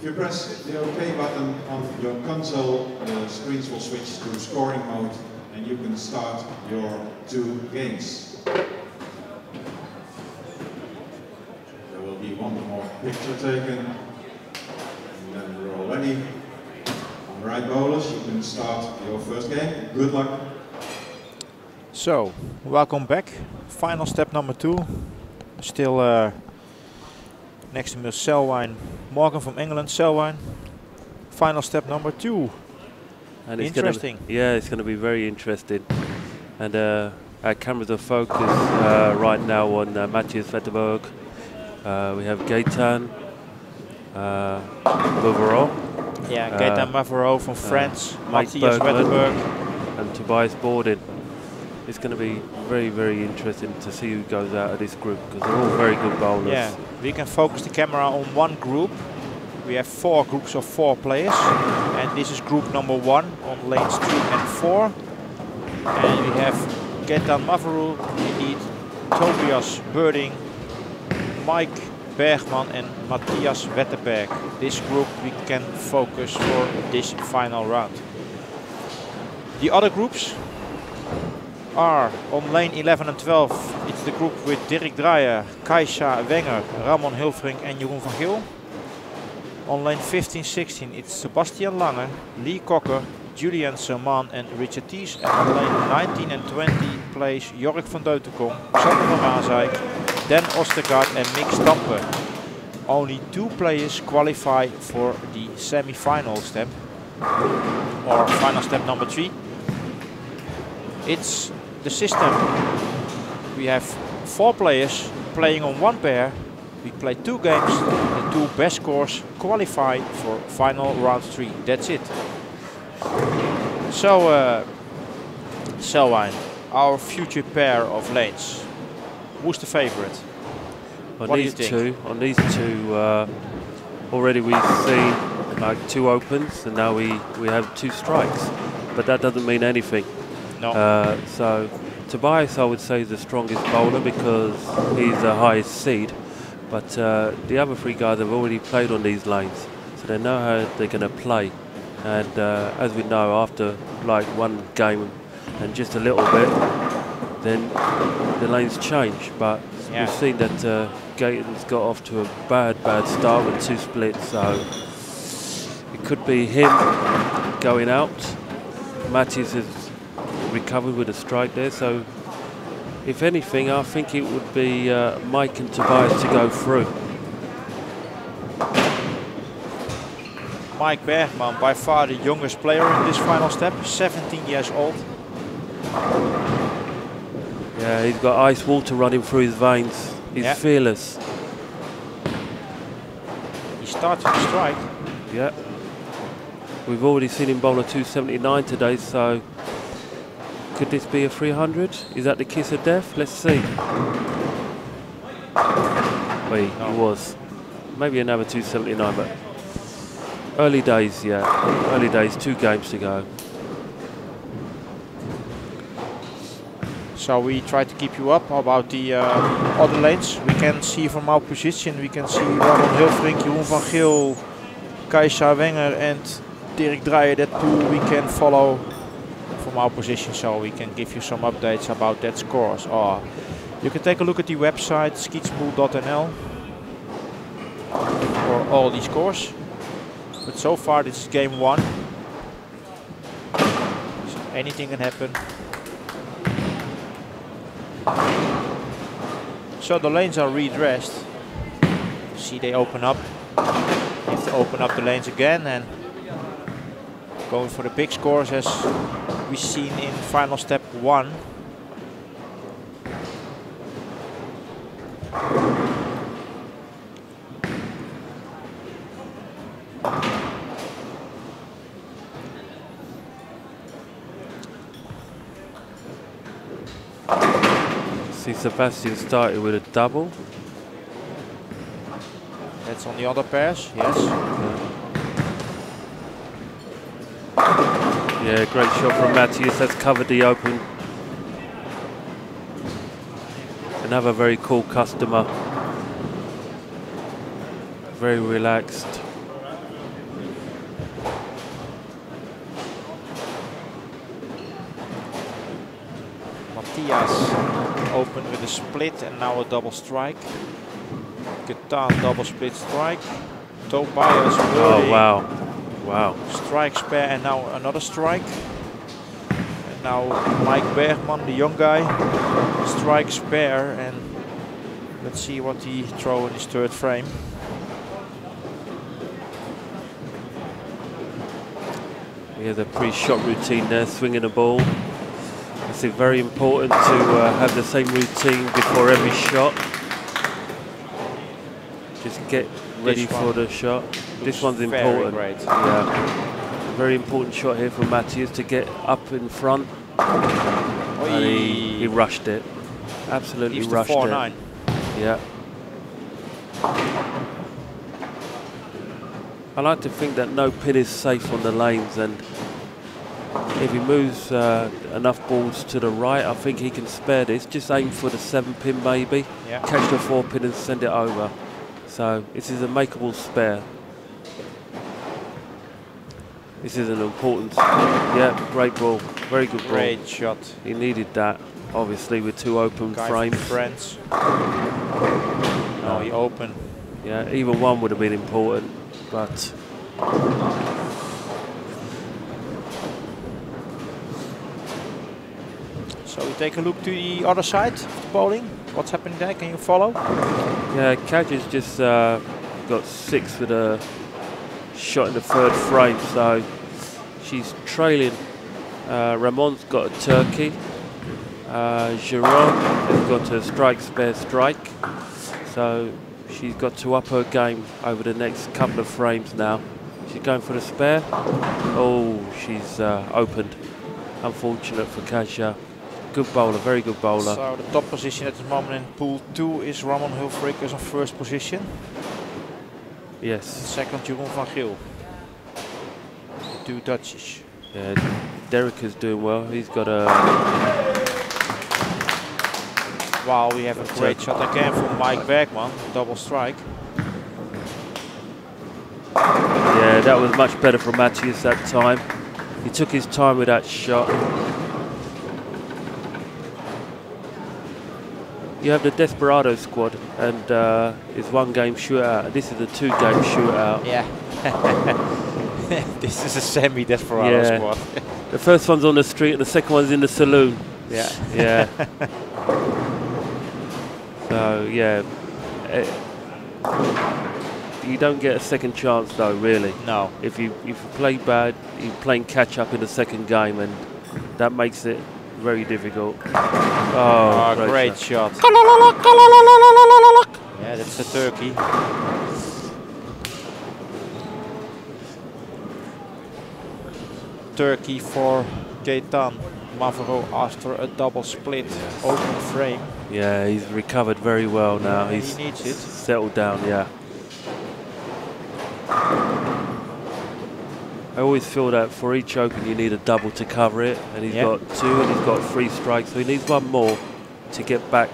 you press the OK button on your console, the screens will switch to scoring mode and you can start your 2 games. There will be one more picture taken and then we're all ready. Alright bowlers, you can start your first game. Good luck. So, welcome back. Final step number 2. Still next to me is Selwyn Morgan from England. Selwyn, final step number 2. And interesting. It's going to be very interesting. And our cameras are focused right now on Matthias Wetterberg. We have Gaetan Bouvereau. Yeah, Gaetan Bouvereau from France. Matthias Wetterberg. And Tobias Borden. It's going to be very, very interesting to see who goes out of this group because they're all very good bowlers. Yeah, we can focus the camera on one group. We have 4 groups of 4 players, and this is group number 1 on lanes 3 and 4. And we have Gaetan Bouvereau, indeed, Tobias Berding, Mike Bergman and Matthias Wetterberg. This group we can focus for this final round. The other groups are on lane 11 and 12. It's the group with Dirk Dreyer, Kaisa Wenger, Ramon Hilfring and Jeroen van Geel. On lane 15-16 it's Sebastian Lange, Lee Cocker, Julian Serman and Richard Thies. And on lane 19 and 20 plays Jork van Deutenkom, Sander van Maasijk, Dan Ostergaard and Mick Stampe. Only 2 players qualify for the semi-final step, or final step number 3. It's the system. We have 4 players playing on 1 pair. We play 2 games. The 2 best scores qualify for final round 3. That's it. So, Selwyn, our future pair of lanes. Who's the favorite? On these two, already we've seen like 2 opens, and now we have 2 strikes. But that doesn't mean anything. No. So Tobias, I would say, is the strongest bowler because he's the highest seed. But the other 3 guys have already played on these lanes, so they know how they're going to play. And as we know, after like 1 game and just a little bit, then the lanes change. But yeah, we've seen that Gaetan's got off to a bad start with 2 splits, so it could be him going out. Matthias has recovered with a strike there, so if anything I think it would be Mike and Tobias to go through. Mike Bergman, by far the youngest player in this final step, 17 years old. Yeah, he's got ice water running through his veins. He's fearless. He starts with a strike. Yeah. We've already seen him bowl a 279 today, so could this be a 300? Is that the kiss of death? Let's see. Wait, no. It was. Maybe another 279, but early days, yeah. Early days, 2 games to go. So we try to keep you up about the other lanes. We can see from our position, we can see Ramon Hilfrink, Jeroen van Geel, Kaisa Wenger and Dirk Dreyer. That pool we can follow from our position, so we can give you some updates about that scores. Or you can take a look at the website schietspoel.nl for all these scores. But so far this is game 1. So anything can happen. So the lanes are redressed. See, they open up. You have to open up the lanes again and going for the big scores as we've seen in final step 1. See, Sebastian started with a double. That's on the other pairs, yes. Yeah, great shot from Matthias. That's covered the open. Another very cool customer. Very relaxed. Matthias opened with a split and now a double strike. Ketan double split strike. Tobias Oh wow, wow. strike spare and now another strike. And now Mike Bergman, the young guy, strike spare, and let's see what he throw in his third frame. We have the pre-shot routine there, swinging the ball. It's very important to have the same routine before every shot. Just get ready for the shot. This one's important. Great. Yeah, very important shot here from Matthias to get up in front. And he rushed it. Absolutely rushed it. 4-9. Yeah. I like to think that no pin is safe on the lanes, and if he moves enough balls to the right, I think he can spare this. Just aim for the 7 pin maybe, yeah. Catch the 4 pin and send it over. So this is a makeable spare. This is an important, yeah, great ball, very good ball. Great shot. He needed that, obviously, with 2 open frames. Friends. No, he opened. Yeah, even 1 would have been important, but so we take a look to the other side of the bowling. What's happening there? Can you follow? yeah, Kaj has just got 6 with a shot in the 3rd frame, so she's trailing. Ramon's got a turkey. Giron has got a strike spare strike, so she's got to up her game over the next couple of frames now. She's going for the spare. Oh, she's opened. Unfortunate for Kasia. Good bowler, very good bowler. So the top position at the moment in pool 2 is Ramon Hulfrikkers on 1st position. Yes. Second, Jeroen van Geel. 2 Dutchies. Yeah, Derek is doing well. He's got a... Wow, we have a great shot again from Mike Bergman. Double strike. Yeah, that was much better from Matthias that time. He took his time with that shot. You have the Desperado squad, and it's 1 game shootout. This is a 2 game shootout. Yeah. This is a semi-Desperado squad. The first one's on the street and the second one's in the saloon. Yeah. Yeah. So, yeah. You don't get a second chance though, really. No. If you play bad, you're playing catch up in the second game, and that makes it very difficult. Oh, great shot. Yeah, that's the turkey. Turkey for Ketan Mavro after a double split open frame. Yeah, he's recovered very well now. Yeah, he needs it. Settled down, yeah. I always feel that for each open you need a double to cover it, and he's got 2 and he's got 3 strikes, so he needs 1 more to get back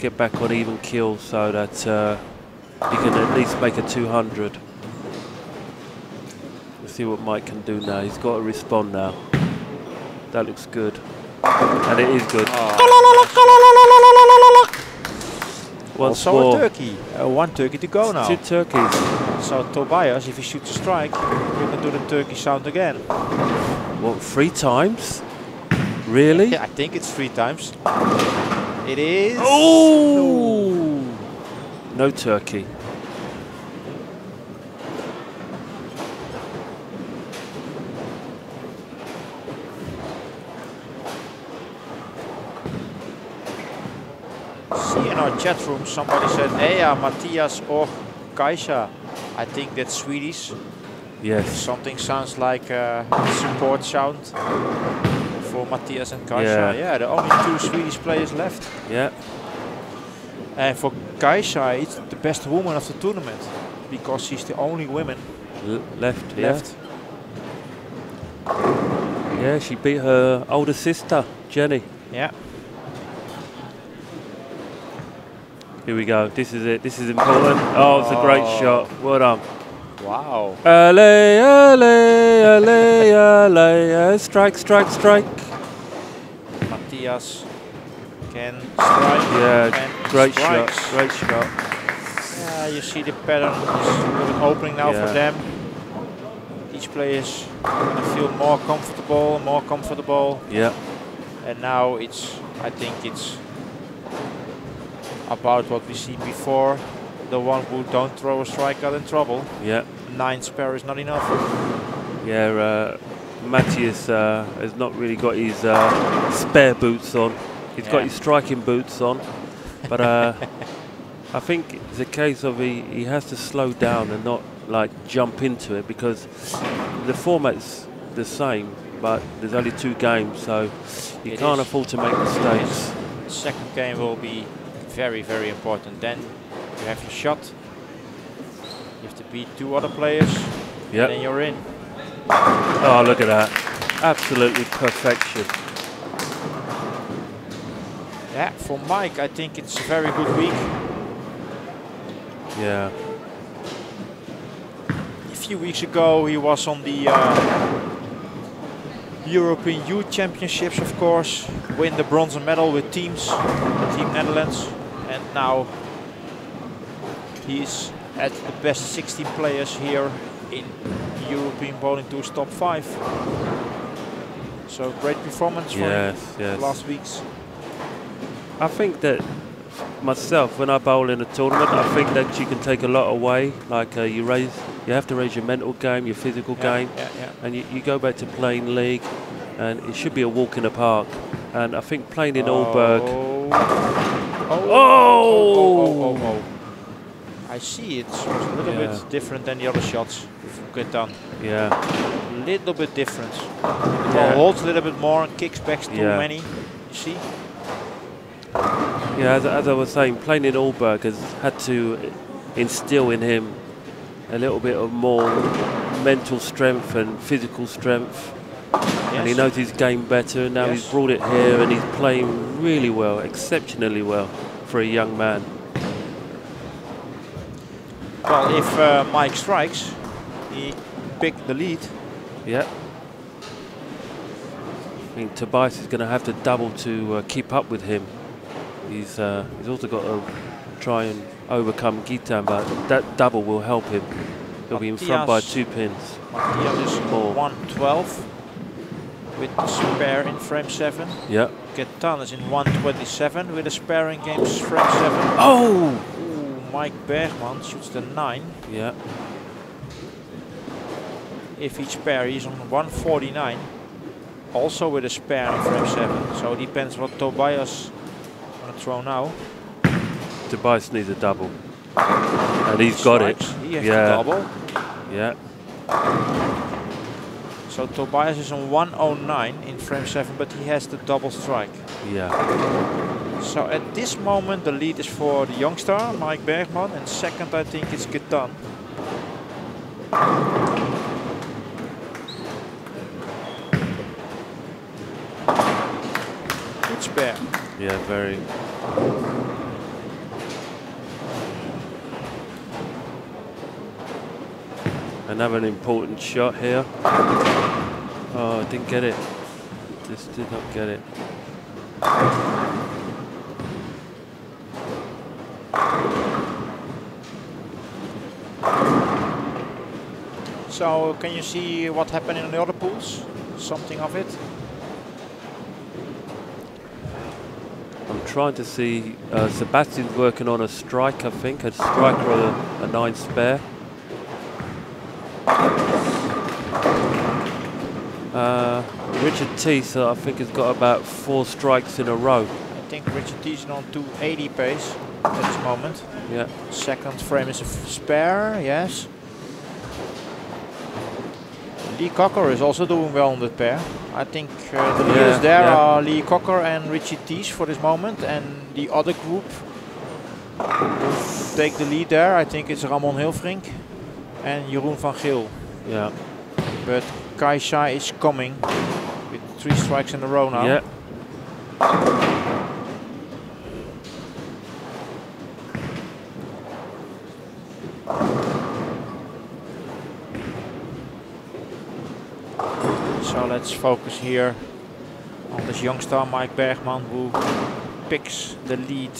on even keel, so that he can at least make a 200. Let's see what Mike can do now. He's got to respond now. That looks good, and it is good. Once also more. a turkey. 1 turkey to go now. 2 turkeys. So Tobias, if he shoots a strike, we can do the turkey sound again. What, 3 times? Really? Yeah, I think it's 3 times. It is. Oh! No turkey. See in our chat room somebody said, hey, Matthias or Kaisa. I think that's Swedish. Yes. Something sounds like a support sound for Matthias and Kaisa. Yeah, the only 2 Swedish players left. Yeah. And for Kaisa, it's the best woman of the tournament because she's the only woman left. Yeah, she beat her older sister, Jenny. Yeah. Here we go. This is it. This is important. Oh, it's a great shot. Well done. Wow. Allez, allez, allez, allez. Strike, strike, strike. Matthias can strike. Yeah, and great strikes. shot, great shot. Yeah, you see the pattern is a little bit opening now for them. Each player is gonna feel more comfortable. Yeah. And now I think it's about what we see before. The one who don't throw a strike got in trouble. Yeah. 9 spare is not enough. Yeah, Matthias has not really got his spare boots on. He's got his striking boots on, but I think it's a case of he has to slow down and not like jump into it, because the format's the same, but there's only 2 games, so you can't afford to make mistakes. The second game will be very, very important. Then you have your shot. You have to beat 2 other players. And then you're in. Oh, look at that. Absolutely perfection. Yeah, for Mike, I think it's a very good week. Yeah. A few weeks ago, he was on the European Youth Championships, of course. Win the bronze medal with teams, Team Netherlands. And now he's at the best 16 players here in European Bowling Tour's top 5. So great performance for him last week's. I think that myself, when I bowl in a tournament, I think that you can take a lot away. Like you have to raise your mental game, your physical game, and you go back to playing league, and it should be a walk in the park. And I think playing in Aalborg. Oh! I see it's a little bit different than the other shots get done. Yeah. A little bit different. The ball holds a little bit more and kicks back too many. You see? Yeah, as I was saying, playing in Aalborg has had to instill in him a little bit of more mental strength and physical strength. And he knows his game better, and now he's brought it here and he's playing really well, exceptionally well for a young man. Well, if Mike strikes, he picked the lead. Yeah. I mean, Tobias is going to have to double to keep up with him. He's also got to try and overcome Gitan, but that double will help him. He'll be in front by 2 pins. Matthias is 112 with the spare in frame 7. Yeah. Gitan is in 127 with a spare in games frame 7. Oh! Mike Bergman shoots the 9. Yeah. If each pair is on 149, also with a spare in frame 7. So it depends what Tobias gonna throw now. Tobias needs a double, and he's got it. He has the double. Yeah. So Tobias is on 109 in frame 7, but he has the double strike. Yeah. So at this moment the lead is for the youngster, Mike Bergman, and second I think it's Gitan. Good spare. Yeah, very. Another important shot here. Oh, didn't get it. Just did not get it. So can you see what happened in the other pools? Something of it? I'm trying to see. Sebastian's working on a strike, I think, a strike or a 9 spare. Richard Teese, I think, has got about 4 strikes in a row. I think Richard Teese is on 280 pace at this moment. Yeah. Second frame is a spare, yes. Lee Cocker is also doing well on that pair. I think the leaders there are Lee Cocker and Richie Teese for this moment, and the other group who take the lead there, I think it's Ramon Hilfrink and Jeroen van Geel. Yeah. But Kai Shai is coming with 3 strikes in a row now. Yeah. So let's focus here on This youngster Mike Bergman, who picks the lead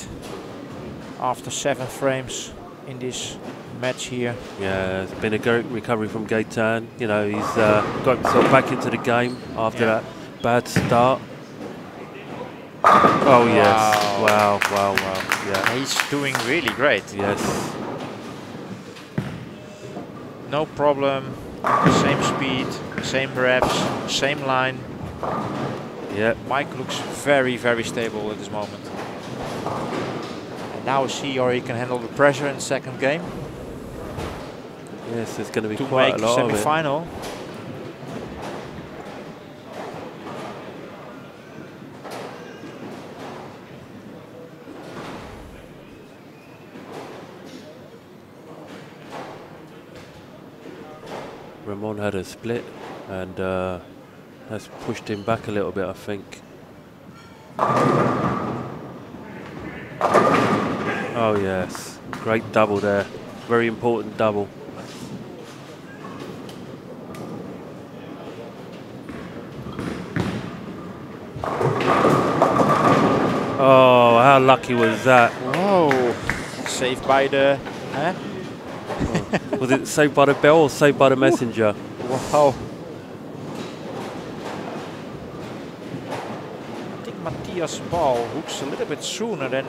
after 7 frames in this match here. Yeah, it's been a great recovery from Gaetan. You know, he's got himself back into the game after that bad start. Oh yes! Wow! Yeah, he's doing really great. Yes. No problem. Same speed, same reps, same line. Yeah. Mike looks very, very stable at this moment. And now see or he can handle the pressure in the second game. Yes, there's going to be to quite make a lot the of it. semi-final. Ramon had a split and has pushed him back a little bit, I think. Oh yes, great double there. Very important double. Oh, how lucky was that? Whoa, saved by the... Huh? Oh. Was it saved by the bell or saved by the messenger? Wow. I think Matthias' ball hooks a little bit sooner than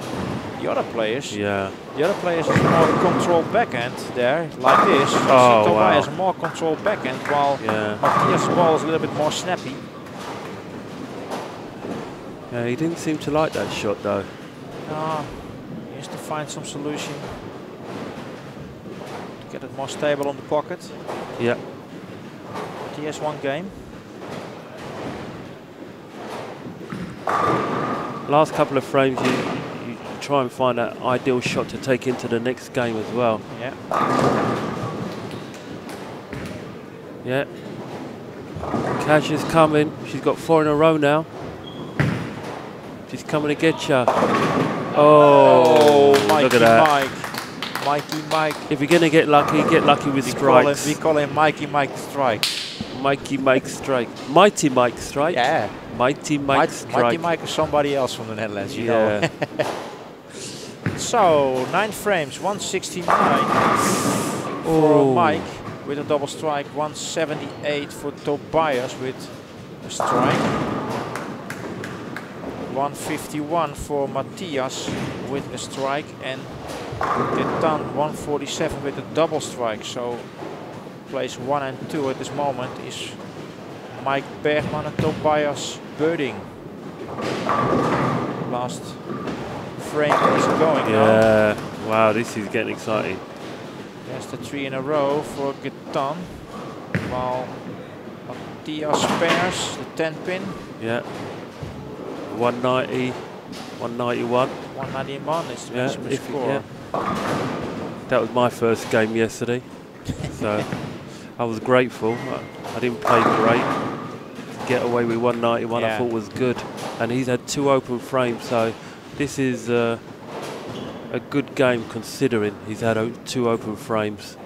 the other players. Yeah. The other players have more controlled backhand there, like this. Oh, Tobias wow. has more controlled backhand, while Matthias' ball is a little bit more snappy. Yeah, he didn't seem to like that shot though. He has to find some solution to get it more stable on the pocket. Yeah. But he has one game. Last couple of frames, you try and find that ideal shot to take into the next game as well. Yeah. Yeah. Cash is coming. She's got 4 in a row now. She's coming to get you. Oh, look at that. Mikey Mike. If you're going to get lucky with strikes. We call him Mikey Mike Strike. Mikey Mike Strike. Mighty Mike Strike. Yeah. Mighty Mike Strike. Mighty Mike is somebody else from the Netherlands, you know. So, 9 frames, 169 for Mike with a double strike, 178 for Tobias with a strike. 151 for Matthias with a strike, and Gaetan 147 with a double strike. So place 1 and 2 at this moment is Mike Bergman and Tobias Birding. Last frame is going now. Wow, this is getting exciting. There's the 3 in a row for Gaetan, while Matthias pairs the 10 pin. Yeah. 190, 191. 191 is the maximum score. Yeah. That was my first game yesterday, so I was grateful. I didn't play great. To get away with 191 I thought was good. And he's had 2 open frames, so this is a good game considering he's had 2 open frames.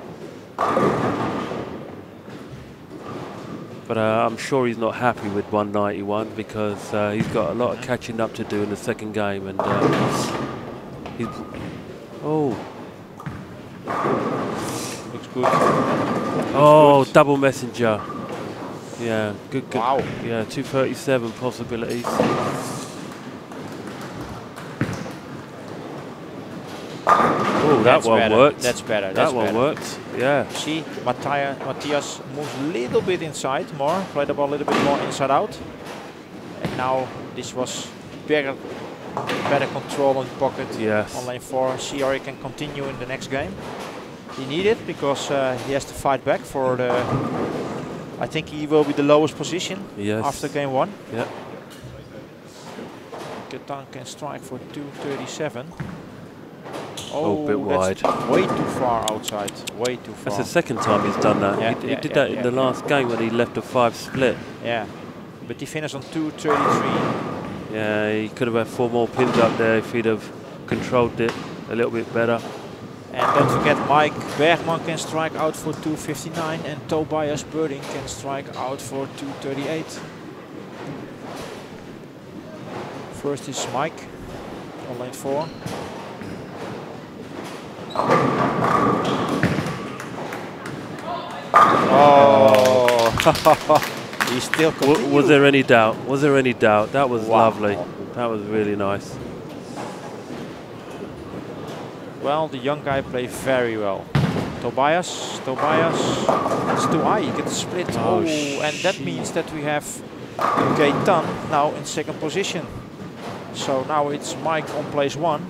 But I'm sure he's not happy with 191 because he's got a lot of catching up to do in the second game, and he's looks good. Looks good. Double messenger. Yeah, good. Wow. Yeah, 237 possibilities. Oh, that one worked. That's better. That one worked. Yeah. See, Matthias moves a little bit inside more, played the ball a little bit more inside out. And now this was better control on the pocket on lane 4. See how he can continue in the next game. He needs it because he has to fight back for the... I think he will be the lowest position after game 1. Yeah. Gaetan can strike for 237. Oh, a bit wide. Way too far outside. Way too far. That's the second time he's done that. He did that in the last game when he left a 5 split. Yeah, but he finished on 233. Yeah, he could have had 4 more pins up there if he'd have controlled it a little bit better. And don't forget, Mike Bergman can strike out for 259 and Tobias Birding can strike out for 238. First is Mike on lane 4. Oh, he's still continuing. Was there any doubt? Was there any doubt? That was wow. lovely. That was really nice. Well, the young guy played very well. Tobias, it's too high, you get the split. Oh, and that means that we have Gaetan now in second position. So now it's Mike on place 1.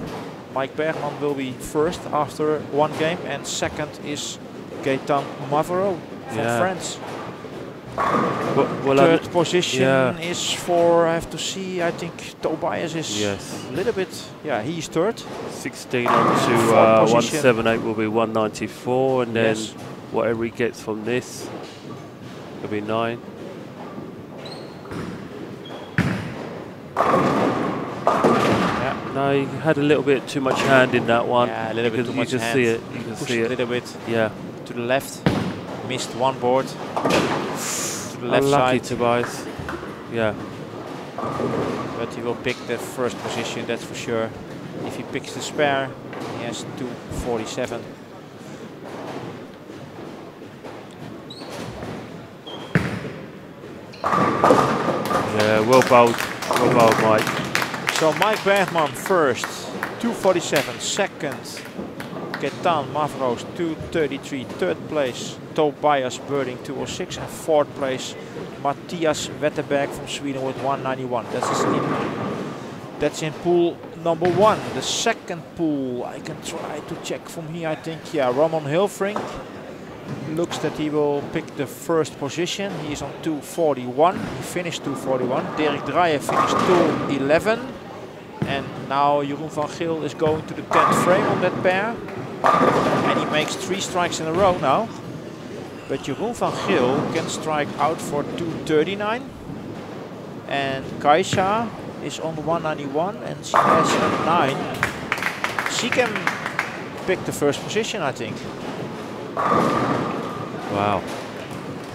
Mike Bergman will be first after one game, and second is Gaetan Mavro from France. Well, third position is for, I have to see, I think Tobias is a little bit, he's third. 16 on to 178 will be 194, and then whatever he gets from this will be 9. No, he had a little bit too much hand in that one. Yeah, a little bit too much hand. See it. You can see it. A little bit to the left. Missed one board. To the left Unlucky side. Tobias. Yeah. But he will pick the first position, that's for sure. If he picks the spare, he has 247. Yeah, well bowled, Mike. So Mike Bergman first, 247. Second, Gaetan Mavros, 233. Third place, Tobias Birding, 206. And fourth place, Matthias Wetterberg from Sweden with 191. That's in pool number 1. The second pool, I can try to check from here, I think, Ramon Hilfrink. Looks that he will pick the first position. He is on 241. He finished 241. Dirk Dreyer finished 211. And now Jeroen van Geel is going to the 10th frame on that pair. And he makes 3 strikes in a row now. But Jeroen van Geel can strike out for 239. And Kaisha is on 191 and she has a 9. She can pick the first position, I think. Wow.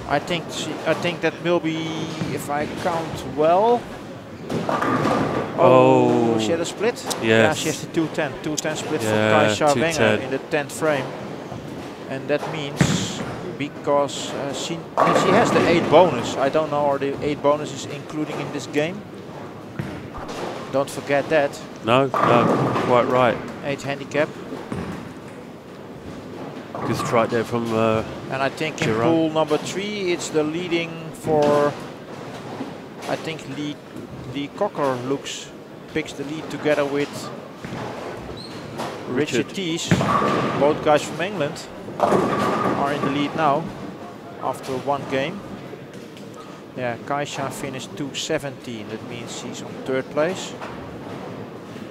I think that will be, if I count well. Oh, she had a split? Yes. Yeah, she has the 210. 210 split from Kaisha Wenger in the 10th frame. And that means, because she has the 8 bonus. I don't know, are the 8 bonuses including in this game? Don't forget that. No, quite right. 8 handicap. Good strike there from and I think Jerome. In pool number 3 it's the leading for, I think Lee Cocker picks the lead together with Richard Tees. Both guys from England are in the lead now after one game. Yeah, Kaisha finished 217, that means he's on 3rd place.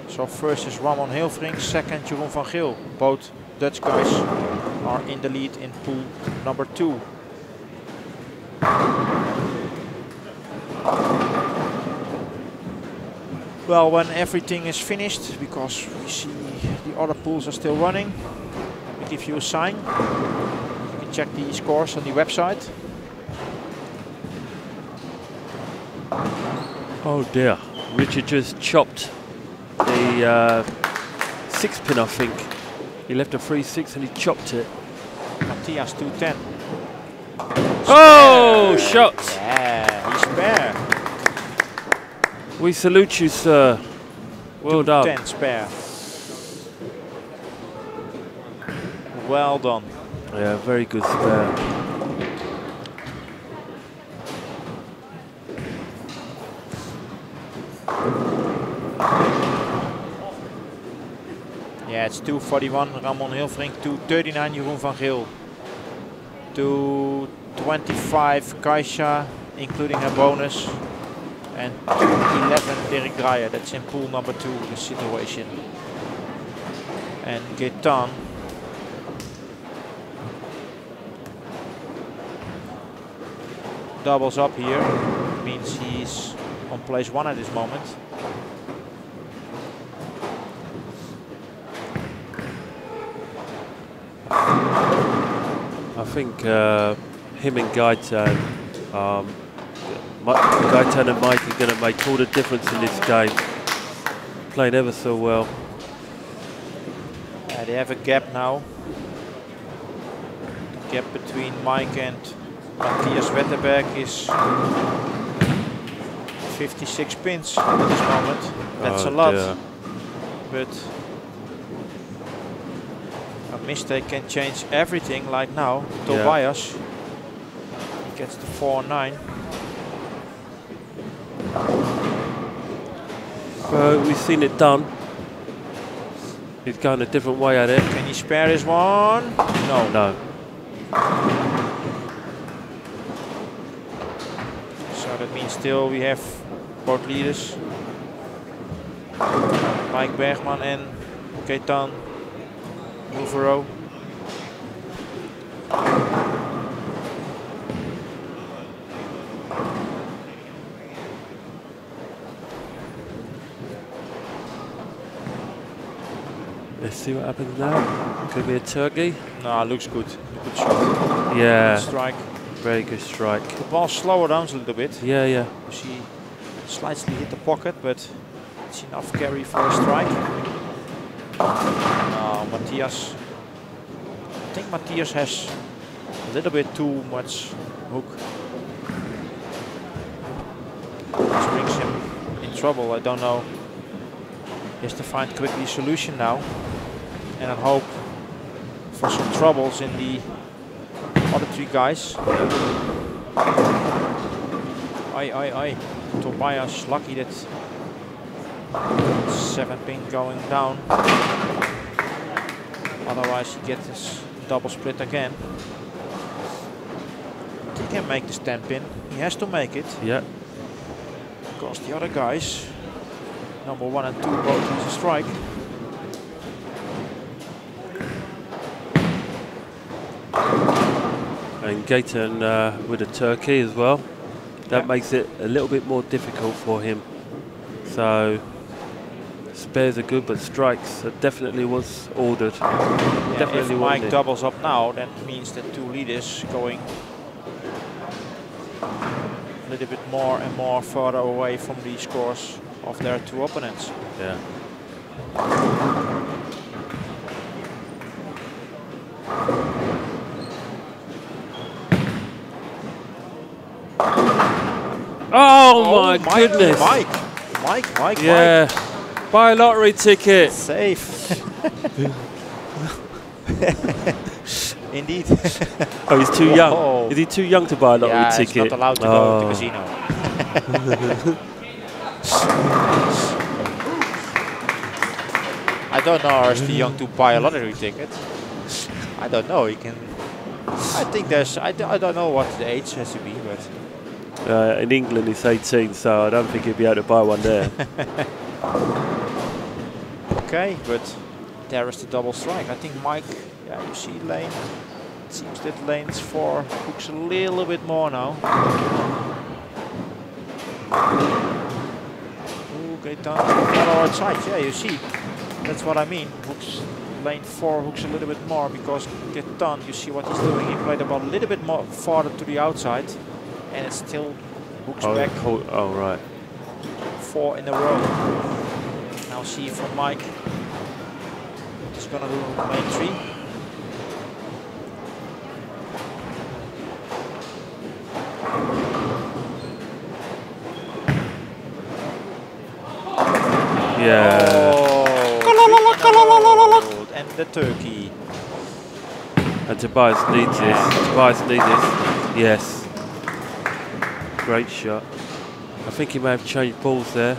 So first is Ramon Hilfrink, second Jeroen van Geel. Both Dutch guys are in the lead in pool number 2. Well, when everything is finished, because we see the other pools are still running, we give you a sign. You can check the scores on the website. Oh dear, Richard just chopped the 6-pin, I think. He left a 3-6 and he chopped it. Matthias 210. Oh, shot! Yeah, he's spare. We salute you, sir. Well done. 210 spare. Well done. Yeah, very good spare. Yeah, it's 241 Ramon Hilfrink, 239 Jeroen van Geel, 225 Kaisha, including her bonus, and 211 Dirk Dreyer. That's in pool number 2, the situation. And Gaetan doubles up here, means he's on place 1 at this moment. I think him and Gaetan, Gaetan and Mike are going to make all the difference in this game. playing ever so well. Yeah, they have a gap now. The gap between Mike and Matthias Wetterberg is 56 pins at this moment. That's a lot. Dear. But a mistake can change everything, like now. Tobias, he gets the 4-9. We've seen it done. He's going a different way at it. Can he spare this one? No. No. So that means still we have both leaders, Mike Bergman and Gaetan Mouvero. Let's see what happens now. Could be a turkey. No, looks good. Good shot. Yeah. Good strike. Very good strike. The ball slower down a little bit. Yeah, yeah. She slightly hit the pocket, but it's enough carry for a strike. Matthias. I think Matthias has a little bit too much hook. This brings him in trouble. I don't know. He has to find quickly a solution now. And I hope for some troubles in the other three guys. Aye. Tobias lucky that 7 pin going down. Otherwise he gets his double split again. He can make this 10 pin. He has to make it. Yeah. Because the other guys, number 1 and 2, both has a strike. And Gaetan with a turkey as well. That makes it a little bit more difficult for him. So spares are good, but strikes are definitely was ordered. Yeah, Definitely if Mike wanted. doubles up now, that means that 2 leaders going a little bit more and more further away from the scores of their 2 opponents. Yeah. Oh my goodness! Mike. Yeah. Buy a lottery ticket. Safe. Indeed. Oh, he's too young. Whoa. Is he too young to buy a lottery Yeah, ticket? he's not allowed to go to the casino. I don't know, is he young to buy a lottery ticket? I don't know. He can. I think there's. I don't know what the age has to be, but. In England, it's 18, so I don't think he'd be able to buy one there. Okay, but there is the double strike. I think Mike. Yeah, you see Lane. It seems that Lane's 4 hooks a little bit more now. Ooh, Gaetan on the right side. Yeah, you see. That's what I mean. Hooks. Lane 4 hooks a little bit more because Gaetan, you see what he's doing. He played the ball a little bit more farther to the outside. And it still hooks back. Oh, right. 4 in a row. Now see from Mike. He's gonna do lane 3. Yeah. Oh, and the turkey. And Tobias needs this. Tobias needs this. Yes. Great shot. I think he may have changed balls there.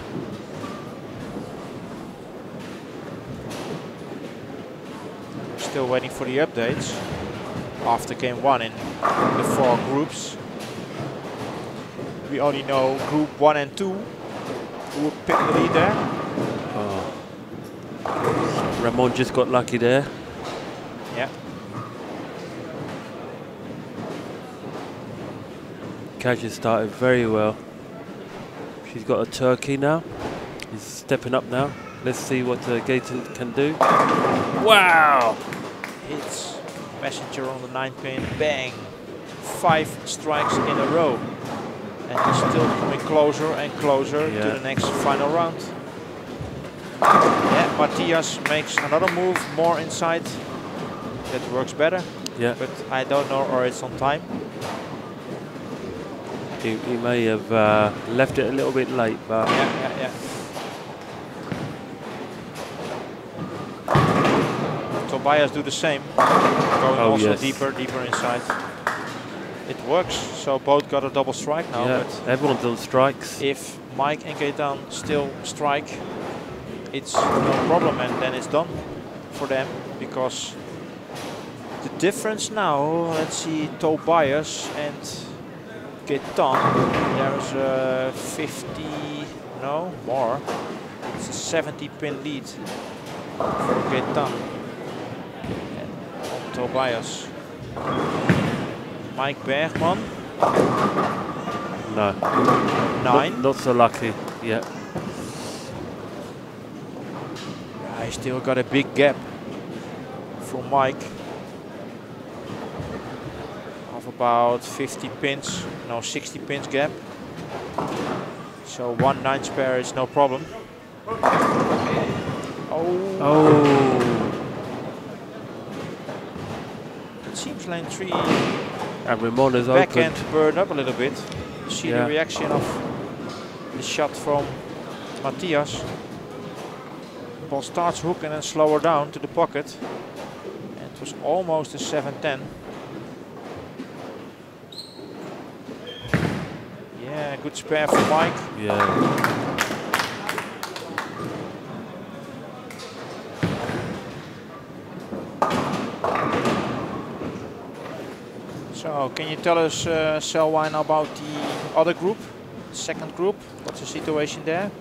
Still waiting for the updates after game 1 in the 4 groups. We only know group 1 and 2 who will pick the lead there. Oh. Ramon just got lucky there. Yeah. Kasia started very well. She's got a turkey now. He's stepping up now. Let's see what Gaetan can do. Wow! Hits Messenger on the 9 pin. Bang! 5 strikes in a row. And he's still coming closer and closer to the next final round. Yeah, Matthias makes another move more inside. That works better. Yeah. But I don't know, or it's on time. He may have left it a little bit late, but Yeah. Tobias do the same, going also deeper inside. It works, so both got a double strike now. yeah, But everyone's on strikes. if Mike and Gaetan still strike, it's no problem, and then it's done for them, because the difference now, let's see, Tobias and Gaetan, there's a 50, no, more. It's a 70 pin lead for Gaetan and on Tobias. Mike Bergman. No. 9. Not so lucky. Yeah. I still got a big gap from Mike of about 50 pins, no 60 pins gap. So 1 9 spare is no problem. Oh. It seems lane 3 And Ramon is backhand opened. burned up a little bit. See the reaction of the shot from Matthias. Ball starts hook and then slower down to the pocket. And it was almost a 7-10. Yeah, good spare for Mike. Yeah. So, can you tell us, Selwyn, about the other group, second group? What's the situation there?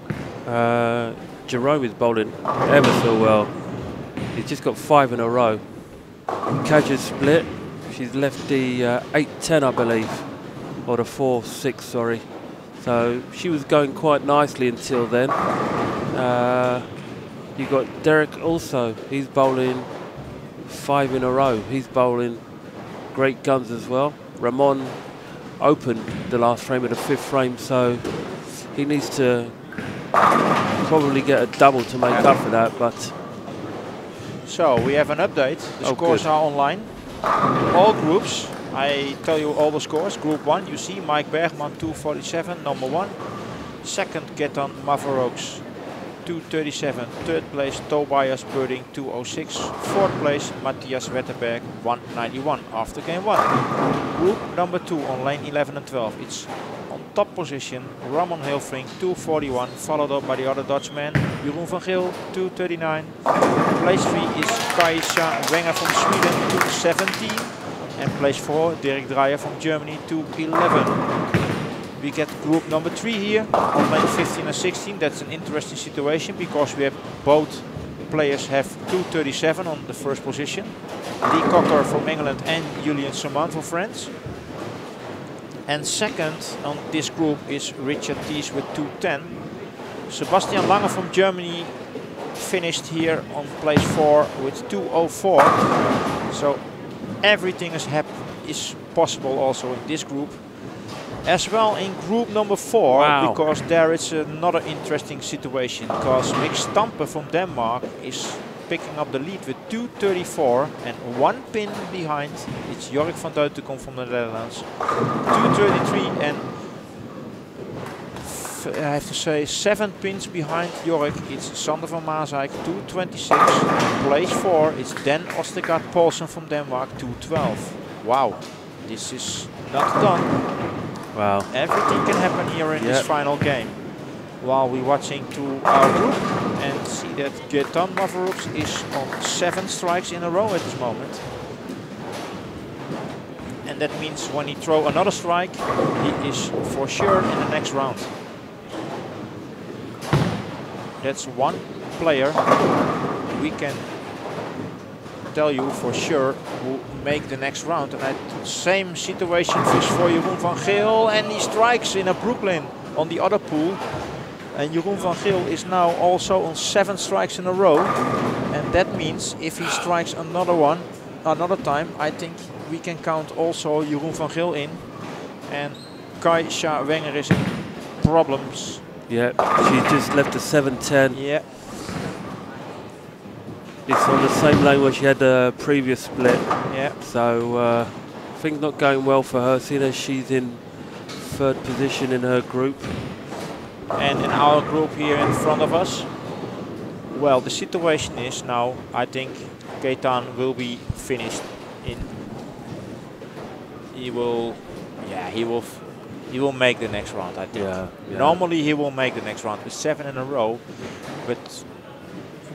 Jerome is bowling ever so well. He's just got 5 in a row. Kaja's split. She's left the 8-10, I believe, or the 4-6, sorry. So she was going quite nicely until then. You got Derek also. He's bowling 5 in a row. He's bowling great guns as well. Ramon opened the last frame of the 5th frame, so he needs to probably get a double to make up for that. But so we have an update. The scores are online. All groups, I tell you all the scores. Group 1, you see Mike Bergman 247, number 1. Second, Gaetan Mavaroks 237. Third place, Tobias Birding 206. Fourth place, Matthias Wetterberg 191 after game 1. Group number 2 on lane 11 and 12. It's on top position, Ramon Hilfring 241, followed up by the other Dutchman, Jeroen van Geel 239. Place 3 is Kaisa Wenger from Sweden 217. And place 4, Dirk Dreyer from Germany 211. We get group number 3 here on lane 15 and 16. That's an interesting situation because we have both players have 237 on the first position. Lee Cocker from England and Julian Saman from France. And second on this group is Richard Thies with 210. Sebastian Lange from Germany finished here on place 4 with 204. So everything is possible also in this group. As well in group number 4, because there is another interesting situation, because Mick Stampe from Denmark is picking up the lead with 234 and 1 pin behind. It's Jorik van Deutenkom from the Netherlands, 233, and I have to say 7 pins behind Jorik. It's Sander van Maasijk, 226. Place 4, it's Dan Ostergaard Poulsen from Denmark, 212. Wow, this is not done. wow. Everything can happen here in this final game. While we're watching to our group and see that Gaetan Mavaroks is on 7 strikes in a row at this moment. And that means when he throws another strike, he is for sure in the next round. That's one player we can tell you for sure who make the next round. And same situation is for Jeroen van Geel, and he strikes in a Brooklyn on the other pool. And Jeroen van Geel is now also on 7 strikes in a row. And that means if he strikes another time, I think we can count also Jeroen van Geel in. And Kaisa Wenger is in problems. Yeah, she just left a 7-10. Yeah. It's on the same lane where she had the previous split. Yeah. So things not going well for her, seeing as she's in 3rd position in her group. And in our group here in front of us, well, the situation is now, I think Gaetan will be finished in. He will make the next round, I think. Yeah, yeah. Normally he will make the next round with 7 in a row, but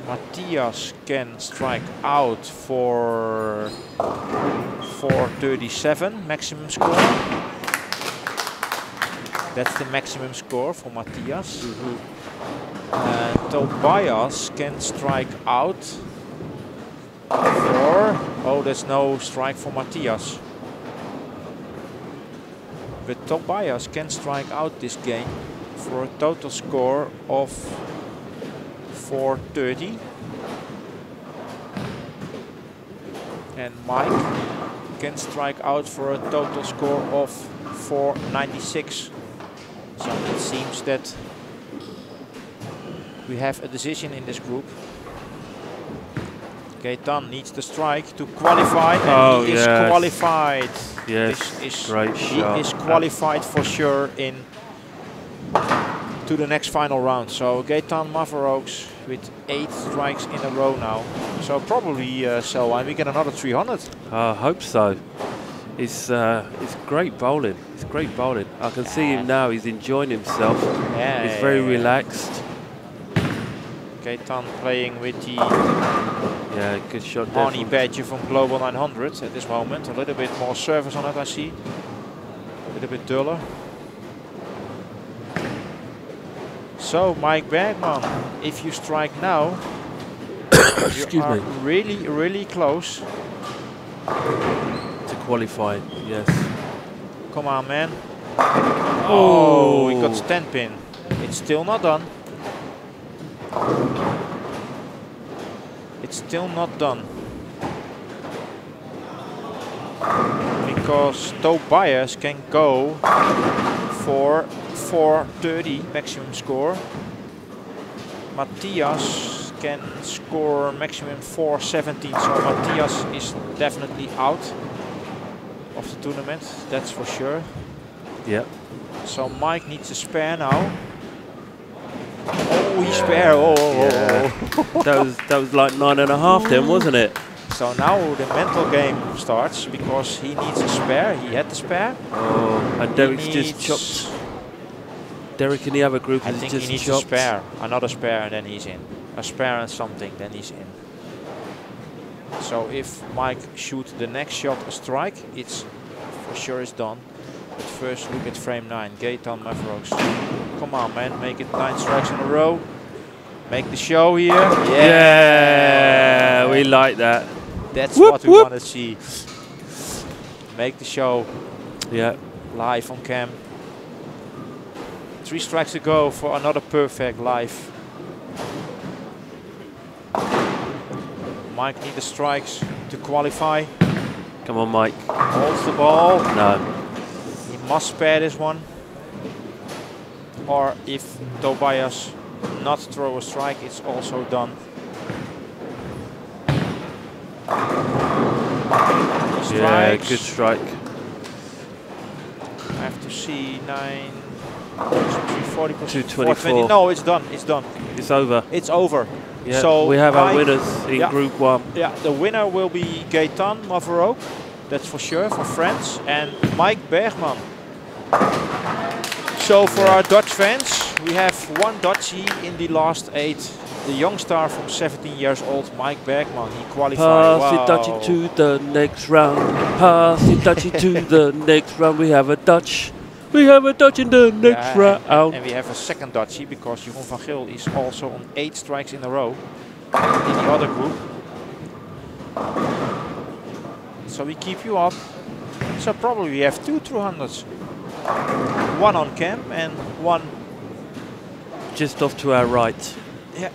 Matthias can strike out for 437 maximum score. That's the maximum score for Matthias. Tobias can strike out for, oh, there's no strike for Matthias. But Tobias can strike out this game for a total score of 430. And Mike can strike out for a total score of 496. So it seems that we have a decision in this group. Gaetan needs the strike to qualify, and he is qualified. Yes, great shot. He is qualified for sure in to the next final round. So Gaetan Maverokes with 8 strikes in a row now. So probably Selwyn, we get another 300. I hope so. It's great bowling. It's great bowling. I can see him now. He's enjoying himself. Yeah, he's very relaxed. Gaetan playing with the good shot there. Arnie Badger from Global 900 at this moment. A little bit more surface on it, I see. A little bit duller. So Mike Bergman, if you strike now, you are really, really close to qualify. Yes. Come on, man. Oh, he got stand pin. It's still not done. It's still not done. Because Tobias can go for 430 maximum score. Matthias can score maximum 417. So Matthias is definitely out of the tournament, that's for sure. Yeah. So Mike needs a spare now. Oh, he spare. That was like 9.5 then, wasn't it? So now the mental game starts because he needs a spare. He had the spare. Oh, and Derek's just chopped. Derek in the other group is just chopped. I think he needs a spare, another spare, and then he's in. A spare and something, then he's in. So if Mike shoots the next shot a strike, it's for sure is done. But first look at frame 9, Gaetan Maverokes. Come on, man, make it 9 strikes in a row. Make the show here. Yeah, we like that. That's what we want to see. Make the show. Yeah. Live on cam. 3 strikes to go for another perfect live. Mike needs the strikes to qualify. Come on, Mike. Holds the ball. No. He must spare this one. Or if Tobias not throw a strike, it's also done. Yeah, good strike. I have to see 9, 340, 224. No, it's done. It's done. It's over. It's over. Yeah, so we have our winners in Group 1. Yeah, the winner will be Gaetan Maveroke, that's for sure, for France, and Mike Bergman. So for our Dutch fans, we have one Dutchie in the last 8. The young star from 17 years old, Mike Bergman. He qualified. Pass it Dutchie to the next round. Pass it Dutchie to the next round. We have a Dutch. We have a Dutch in the next round. And we have a second Dutchie because Jeroen van Geel is also on 8 strikes in a row in the other group. So we keep you up. So probably we have 2 200s. One on cam and one just off to our right. Yeah.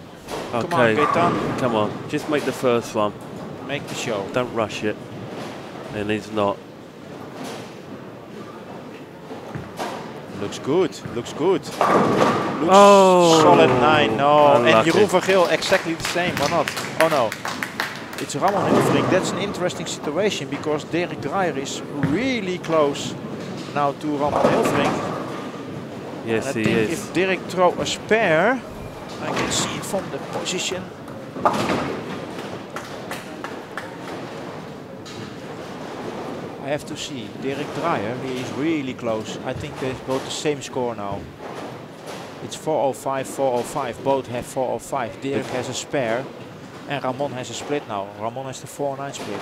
Okay. Come on, Gaetan. Come on. Just make the first one. Make the show. Don't rush it. And he's not. Looks good. Looks good. Looks solid 9. No. Unlucky. And Jeroen van Geel exactly the same or not? Oh no. It's Ramon Hilfrink. That's an interesting situation because Derek Dreyer is really close now to Ramon Hilfrink. Yes, and I he think is. if Derek throw a spare, I can see it from the position. I have to see. Derek Dreyer, he is really close. I think they both the same score now. It's 405, 405. Both have 405. Derek has a spare and Ramon has a split now. Ramon has the 4-9 split.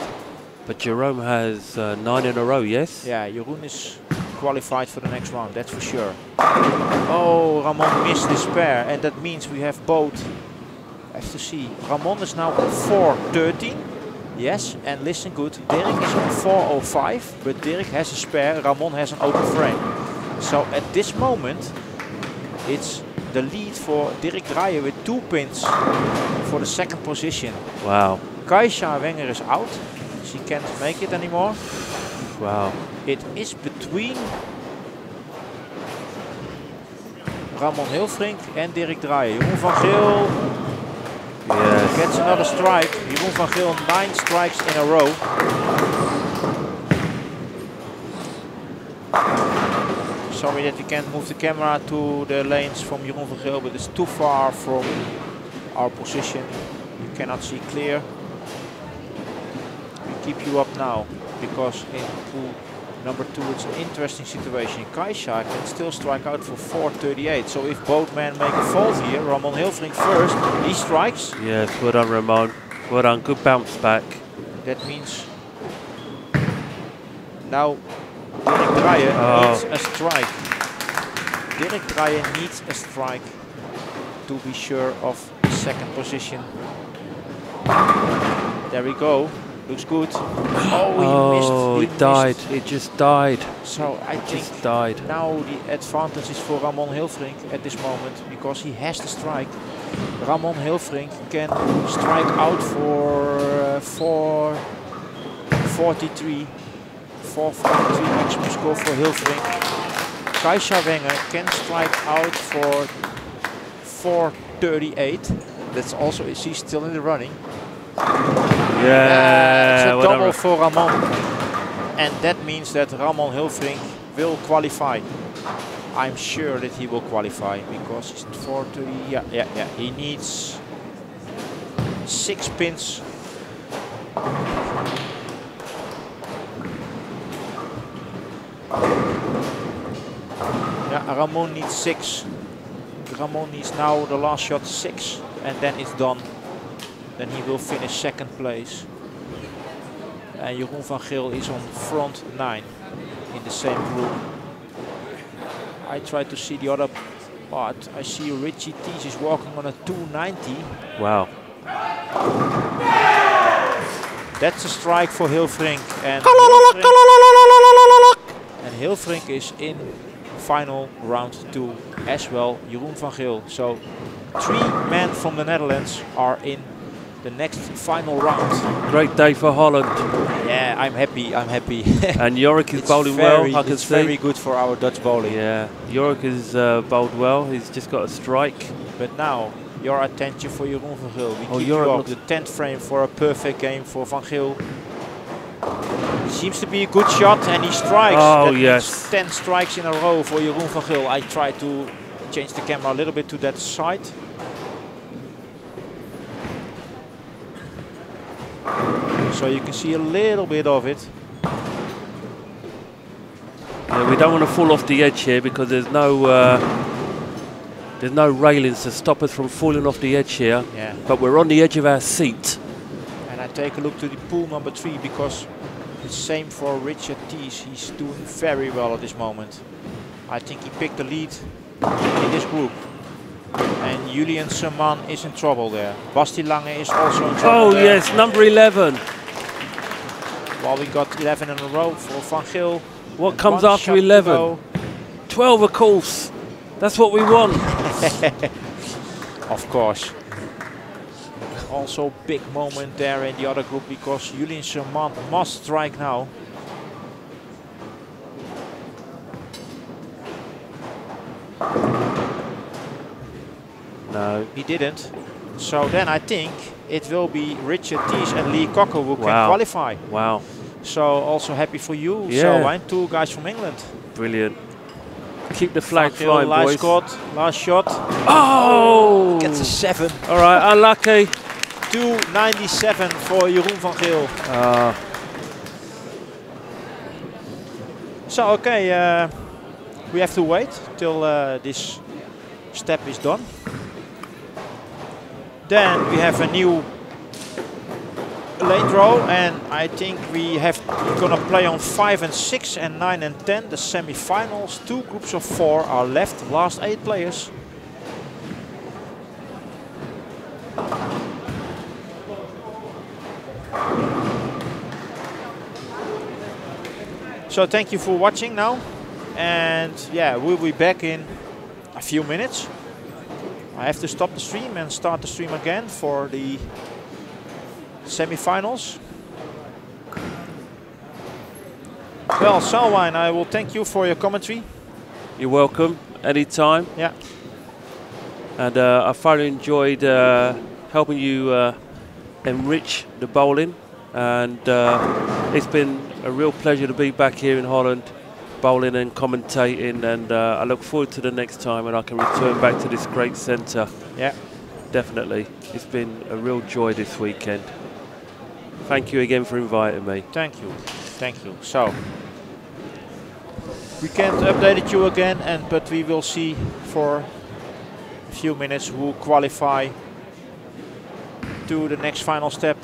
But Jerome has 9 in a row, yes? Yeah, Jeroen is qualified for the next round, that's for sure. Oh, Ramon missed the spare, and that means we have both. I have to see. Ramon is now on 413. Yes, and listen good, Derek is on 405, but Derek has a spare, Ramon has an open frame. So at this moment, it's the lead for Derek Dreyer with 2 pins for the second position. Wow. Kaisha Wenger is out. She can't make it anymore. Wow. It is between Ramon Hilfrink and Derek Dreyer. Jeroen van Geel gets another strike. Jeroen van Geel 9 strikes in a row. Sorry that we can't move the camera to the lanes from Jeroen van Geel, but it's too far from our position. You cannot see clear. We keep you up now because in pool number 2 it's an interesting situation. Kaisha can still strike out for 438. So if both men make a fault here, Ramon Hilfrink first, he strikes. Yes, well done Ramon. Well done, good bounce back. That means now Derek Dreyer needs a strike. Derek Dreyer needs a strike to be sure of second position. There we go. Looks good. Oh, he missed. He died. missed. It just died. So I think now the advantage is for Ramon Hilfrink at this moment because he has the strike. Ramon Hilfrink can strike out for 443. 443 maximum score for Hilfrink. Kaisha Wenger can strike out for 438. That's also, she's still in the running. Yeah, it's a double for Ramon. And that means that Ramon Hilfrink will qualify. I'm sure that he will qualify because he's 430. Yeah. He needs 6 pins. Yeah, Ramon needs 6. Ramon needs now the last shot 6, and then it's done. Then he will finish second place. And Jeroen van Geel is on front 9 in the same group. I try to see the other part. I see Richie Tees is walking on a 290. Wow. That's a strike for Hilfrink. And Hilfrink is in final round 2 as well. Jeroen van Geel. So 3 men from the Netherlands are in the next final round. Great day for Holland. Yeah, I'm happy. And Jorik is bowling well, I can it's see. very good for our Dutch bowling. Yeah, Jorik is bowled well. He's just got a strike. But now, your attention for Jeroen van Geel. We keep Jorik you up. The 10th frame for a perfect game for Van Geel. Seems to be a good shot and he strikes. Oh, that yes. 10 strikes in a row for Jeroen van Geel. I try to change the camera a little bit to that side. So you can see a little bit of it. Yeah, we don't want to fall off the edge here because there's no railings to stop us from falling off the edge here. Yeah. But we're on the edge of our seat. And I take a look to the pool number 3 because it's same for Richard Tees. He's doing very well at this moment. I think he picked the lead in this group. And Julian Seman is in trouble there. Basti Lange is also in trouble there. Yes, number 11. Well, we got 11 in a row for Van Geel. What comes after 11? 12, of course. That's what we want. Of course. Also big moment there in the other group because Julian Seman must strike now. No. He didn't. So then I think it will be Richard Thies and Lee Cocker who can qualify. Wow. So also happy for you, Yeah. Selwyn, 2 guys from England. Brilliant. Keep the flag Van Geel, flying, last boys. shot, last shot. Oh! Gets a 7. All right, unlucky. 2.97 for Jeroen van Geel. So okay, we have to wait till this step is done. Then we have a new lane draw, and I think we're gonna play on 5 and 6 and 9 and 10, the semi-finals. 2 groups of 4 are left, last 8 players. So thank you for watching now, and yeah, we'll be back in a few minutes. I have to stop the stream and start the stream again for the semi-finals. Well, Selwyn, I will thank you for your commentary. You're welcome, anytime. Yeah. And I thoroughly enjoyed helping you enrich the bowling, and it's been a real pleasure to be back here in Holland, bowling and commentating, and I look forward to the next time when I can return back to this great centre. Yeah. Definitely. It's been a real joy this weekend. Thank you again for inviting me. Thank you. Thank you. So, we can't update you again, but we will see for a few minutes who qualify to the next final step.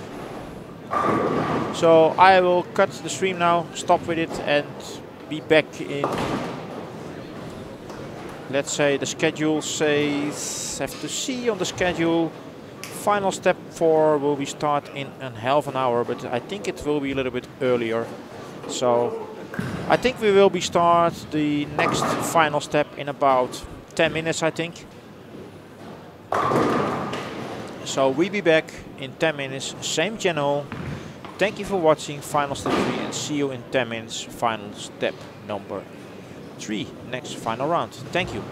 So I will cut the stream now, stop with it, and be back in, let's say the schedule says, have to see on the schedule, final step 4 will be start in a half an hour, but I think it will be a little bit earlier. So I think we will be start the next final step in about 10 minutes, I think. So we'll be back in 10 minutes, same channel. Thank you for watching final step 3, and see you in 10 minutes, final step number 3, next final round. Thank you.